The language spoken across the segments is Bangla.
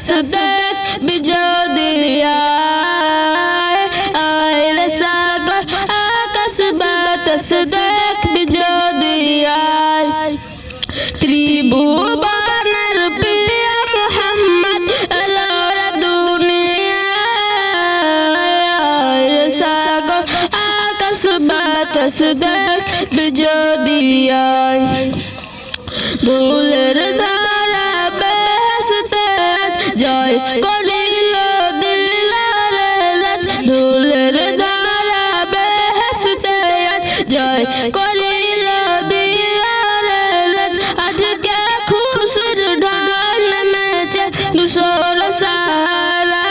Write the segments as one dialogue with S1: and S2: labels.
S1: বাতাস দেখ বিজদিয়ায় আইলে সাগর আকাশ বাতাস দেখ বিজদিয়ায় ত্রিভুবনের প্রিয় মুহাম্মদ আলোর দুনিয়ায় সাগর আকাশ বাতাস দেখ বিজদিয়ায় ভুলের ধারা বেহেশতে জয় করিল দিলারে ধুলের ধারা বেহেশতে জয় করিল দিলারে আজকে খুশির ঢাল নেমেছে দুশোর সারা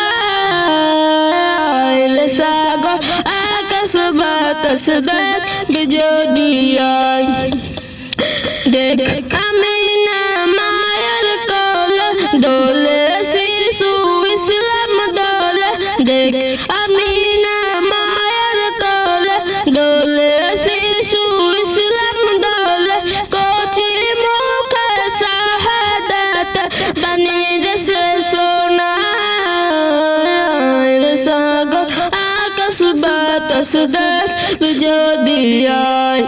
S1: আইলে সাগর আকাশ বাতাস দেখ বিজদিয়ায় দেখ আমিনা মায়ের কোলে দোলে শিশু ইসলাম দোলে দেখ আমিনা মায়ের কোলে দোলে শিশু ইসলাম দোলে কচি মুখে শাহাদাত বাণী দেশে শোনায় সাগর আকাশ বাতাস দেখ বিজদিয়ায়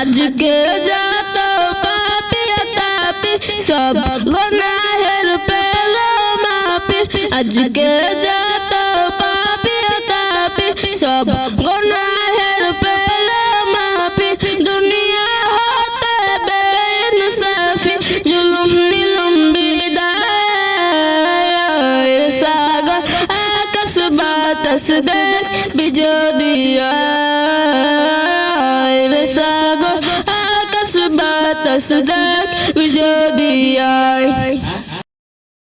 S1: আজকে যত পাপি তাপি সব গুনাহের পেল মাপি আজকে যত পাপি তাপি সব গুনাহের পেল মাপি দুনিয়া হতে বেইনসাফি জুলুম নিলুম বিদায় সাগর আকাশ বাতাস দেখ বিজদিয়ায় সাগর আকাশ বাতাস দেখ বিজদিয়ায়